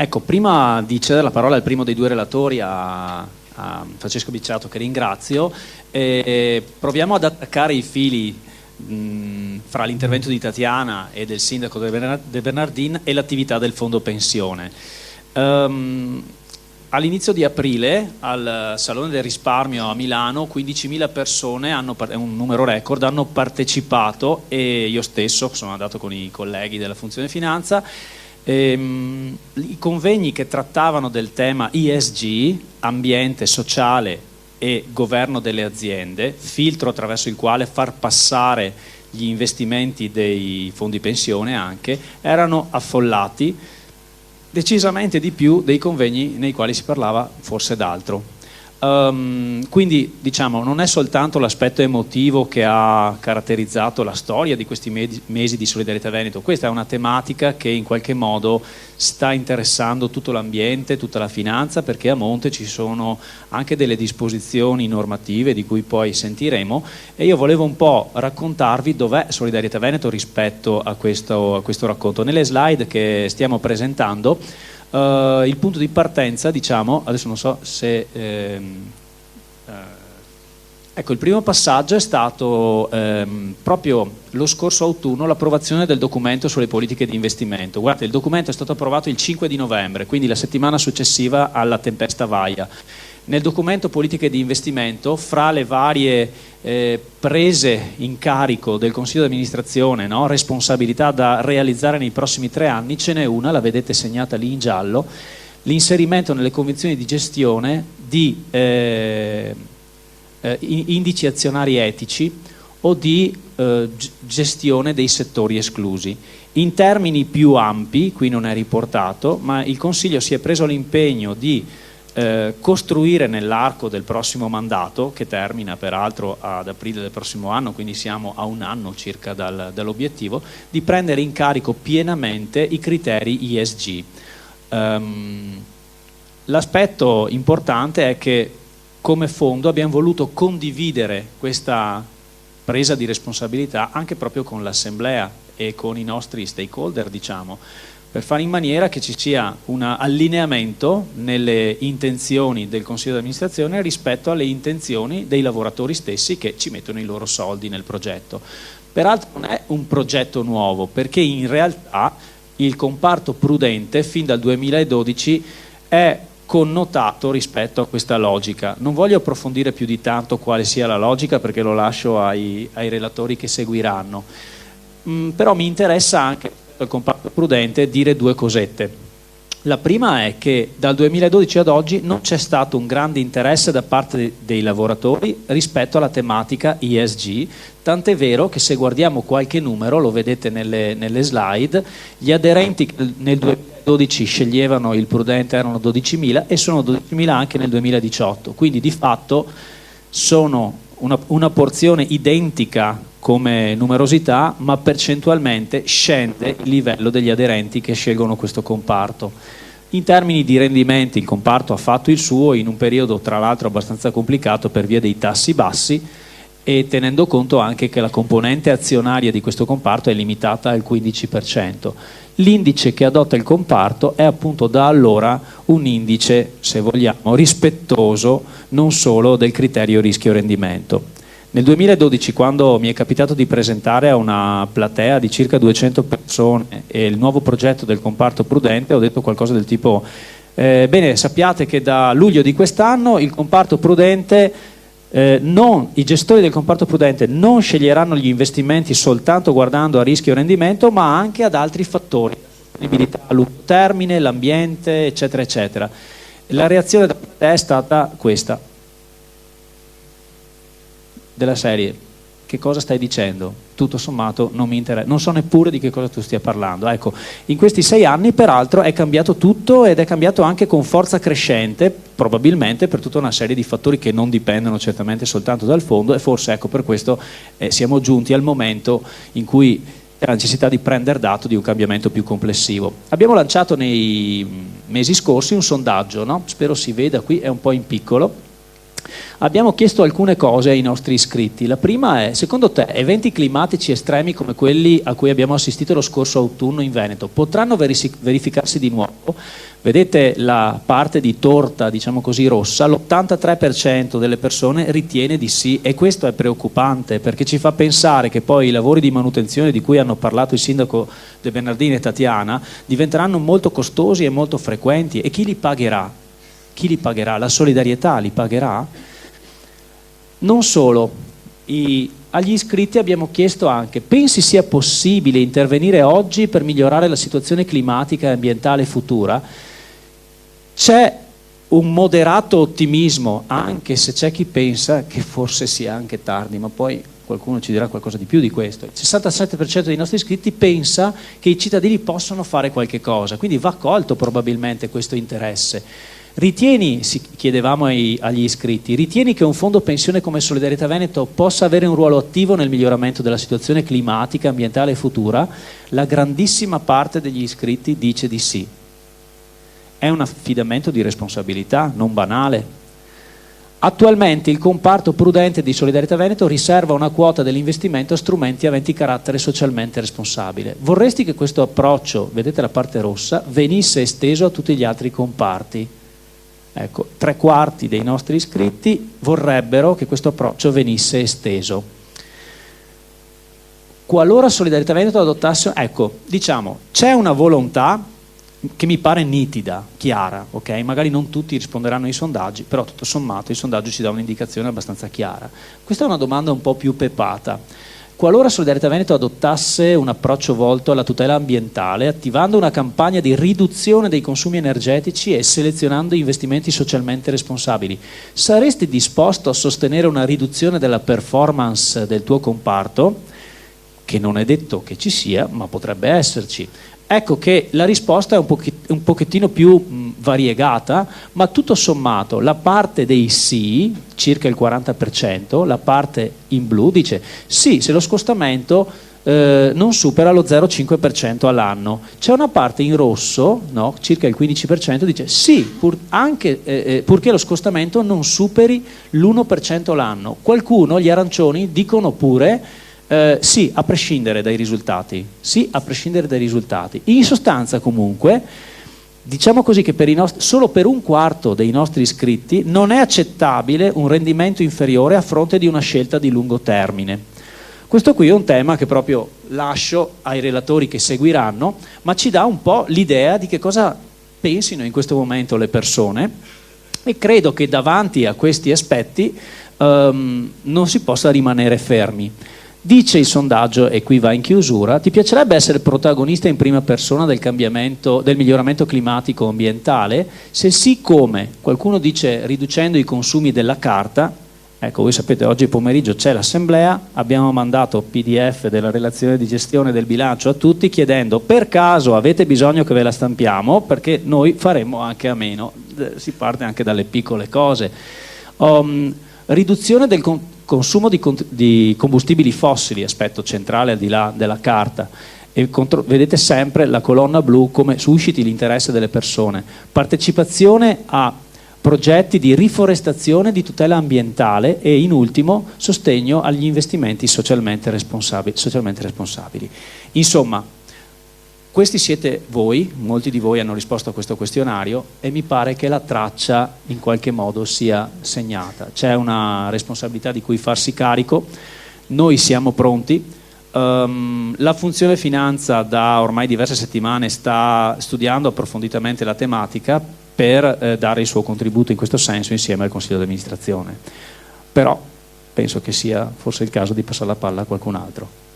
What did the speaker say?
Ecco, prima di cedere la parola al primo dei due relatori, a Francesco Bicciato, che ringrazio, proviamo ad attaccare i fili fra l'intervento di Tatiana e del sindaco De Bernardin e l'attività del fondo pensione. All'inizio di aprile al Salone del Risparmio a Milano 15.000 persone, è un numero record, hanno partecipato, e io stesso sono andato con i colleghi della funzione finanza. I convegni che trattavano del tema ESG, ambiente, sociale e governo delle aziende, filtro attraverso il quale far passare gli investimenti dei fondi pensione anche, erano affollati, decisamente di più dei convegni nei quali si parlava forse d'altro. Quindi diciamo non è soltanto l'aspetto emotivo che ha caratterizzato la storia di questi mesi di Solidarietà Veneto, questa è una tematica che in qualche modo sta interessando tutto l'ambiente, tutta la finanza, perché a monte ci sono anche delle disposizioni normative di cui poi sentiremo, e io volevo un po' raccontarvi dov'è Solidarietà Veneto rispetto a questo racconto. Nelle slide che stiamo presentando, il punto di partenza, diciamo, adesso non so se ecco, il primo passaggio è stato proprio lo scorso autunno l'approvazione del documento sulle politiche di investimento. Guardate, il documento è stato approvato il 5 di novembre, quindi la settimana successiva alla tempesta Vaia. Nel documento politiche di investimento, fra le varie prese in carico del Consiglio di amministrazione, no? Responsabilità da realizzare nei prossimi 3 anni, ce n'è una, la vedete segnata lì in giallo, l'inserimento nelle convenzioni di gestione di indici azionari etici o di gestione dei settori esclusi. In termini più ampi, qui non è riportato, ma il Consiglio si è preso l'impegno di costruire nell'arco del prossimo mandato, che termina peraltro ad aprile del prossimo anno, quindi siamo a 1 anno circa dall'obiettivo, di prendere in carico pienamente i criteri ESG. L'aspetto importante è che come fondo abbiamo voluto condividere questa presa di responsabilità anche proprio con l'Assemblea e con i nostri stakeholder, diciamo, per fare in maniera che ci sia un allineamento nelle intenzioni del Consiglio di amministrazione rispetto alle intenzioni dei lavoratori stessi che ci mettono i loro soldi nel progetto. Peraltro non è un progetto nuovo, perché in realtà il comparto prudente fin dal 2012 è connotato rispetto a questa logica. Non voglio approfondire più di tanto quale sia la logica, perché lo lascio ai relatori che seguiranno, però mi interessa anche al comparto prudente dire 2 cosette. La prima è che dal 2012 ad oggi non c'è stato un grande interesse da parte dei lavoratori rispetto alla tematica ESG, tant'è vero che se guardiamo qualche numero, lo vedete nelle slide, gli aderenti nel 2012 sceglievano il prudente erano 12.000 e sono 12.000 anche nel 2018, quindi di fatto sono una porzione identica come numerosità, ma percentualmente scende il livello degli aderenti che scelgono questo comparto. In termini di rendimenti il comparto ha fatto il suo in un periodo tra l'altro abbastanza complicato per via dei tassi bassi, e tenendo conto anche che la componente azionaria di questo comparto è limitata al 15%. L'indice che adotta il comparto è appunto da allora un indice, se vogliamo, rispettoso non solo del criterio rischio-rendimento. Nel 2012, quando mi è capitato di presentare a una platea di circa 200 persone il nuovo progetto del comparto prudente, ho detto qualcosa del tipo bene, sappiate che da luglio di quest'anno il comparto prudente i gestori del comparto prudente non sceglieranno gli investimenti soltanto guardando a rischio e rendimento, ma anche ad altri fattori, la sostenibilità a lungo termine, l'ambiente, eccetera, eccetera. La reazione da parte è stata questa, della serie: che cosa stai dicendo? Tutto sommato non mi interessa, non so neppure di che cosa tu stia parlando. Ecco, in questi 6 anni peraltro è cambiato tutto, ed è cambiato anche con forza crescente, probabilmente per tutta una serie di fattori che non dipendono certamente soltanto dal fondo, e forse ecco per questo siamo giunti al momento in cui c'è la necessità di prendere dato di un cambiamento più complessivo. Abbiamo lanciato nei mesi scorsi un sondaggio, no? Spero si veda, qui è un po' in piccolo, Abbiamo chiesto alcune cose ai nostri iscritti. La prima è, secondo te, eventi climatici estremi come quelli a cui abbiamo assistito lo scorso autunno in Veneto potranno verificarsi di nuovo? Vedete la parte di torta, diciamo così, rossa, l'83% delle persone ritiene di sì, e questo è preoccupante perché ci fa pensare che poi i lavori di manutenzione di cui hanno parlato il sindaco De Bernardini e Tatiana diventeranno molto costosi e molto frequenti, e chi li pagherà? Chi li pagherà? La solidarietà li pagherà? Non solo, agli iscritti abbiamo chiesto anche: pensi sia possibile intervenire oggi per migliorare la situazione climatica e ambientale futura? C'è un moderato ottimismo, anche se c'è chi pensa che forse sia anche tardi, ma poi qualcuno ci dirà qualcosa di più di questo. Il 67% dei nostri iscritti pensa che i cittadini possano fare qualche cosa, quindi va colto probabilmente questo interesse. Ritieni, chiedevamo agli iscritti, ritieni che un fondo pensione come Solidarietà Veneto possa avere un ruolo attivo nel miglioramento della situazione climatica, ambientale e futura? La grandissima parte degli iscritti dice di sì. È un affidamento di responsabilità, non banale. Attualmente il comparto prudente di Solidarietà Veneto riserva una quota dell'investimento a strumenti aventi carattere socialmente responsabile. Vorresti che questo approccio, vedete la parte rossa, venisse esteso a tutti gli altri comparti? Ecco, 3/4 dei nostri iscritti vorrebbero che questo approccio venisse esteso. Qualora Solidarietà Veneto adottasse, ecco, diciamo, c'è una volontà che mi pare nitida, chiara, ok? Magari non tutti risponderanno ai sondaggi, però tutto sommato il sondaggio ci dà un'indicazione abbastanza chiara. Questa è una domanda un po' più pepata. Qualora Solidarietà Veneto adottasse un approccio volto alla tutela ambientale, attivando una campagna di riduzione dei consumi energetici e selezionando investimenti socialmente responsabili, saresti disposto a sostenere una riduzione della performance del tuo comparto? Che non è detto che ci sia, ma potrebbe esserci. Ecco che la risposta è un pochettino più variegata, ma tutto sommato la parte dei sì, circa il 40%, la parte in blu dice sì, se lo scostamento non supera lo 0,5% all'anno. C'è una parte in rosso, no, circa il 15%, dice sì, purché lo scostamento non superi l'1% l'anno. Qualcuno, gli arancioni, dicono pure sì, a prescindere dai risultati. Sì, a prescindere dai risultati. In sostanza, comunque, diciamo così che solo per 1/4 dei nostri iscritti non è accettabile un rendimento inferiore a fronte di una scelta di lungo termine. Questo qui è un tema che proprio lascio ai relatori che seguiranno, ma ci dà un po' l'idea di che cosa pensino in questo momento le persone, e credo che davanti a questi aspetti non si possa rimanere fermi. Dice il sondaggio, e qui va in chiusura: ti piacerebbe essere protagonista in prima persona del miglioramento climatico ambientale? Se sì, come? Qualcuno dice riducendo i consumi della carta. Ecco, voi sapete, oggi pomeriggio c'è l'assemblea, abbiamo mandato PDF della relazione di gestione del bilancio a tutti chiedendo: per caso avete bisogno che ve la stampiamo? Perché noi faremo anche a meno. Si parte anche dalle piccole cose. Riduzione del consumo di combustibili fossili, aspetto centrale al di là della carta, e vedete sempre la colonna blu come susciti l'interesse delle persone. Partecipazione a progetti di riforestazione, di tutela ambientale e, in ultimo, sostegno agli investimenti socialmente responsabili. Insomma, questi siete voi, molti di voi hanno risposto a questo questionario, e mi pare che la traccia in qualche modo sia segnata. C'è una responsabilità di cui farsi carico, noi siamo pronti. La funzione finanza da ormai diverse settimane sta studiando approfonditamente la tematica per dare il suo contributo in questo senso insieme al Consiglio di amministrazione. Però penso che sia forse il caso di passare la palla a qualcun altro.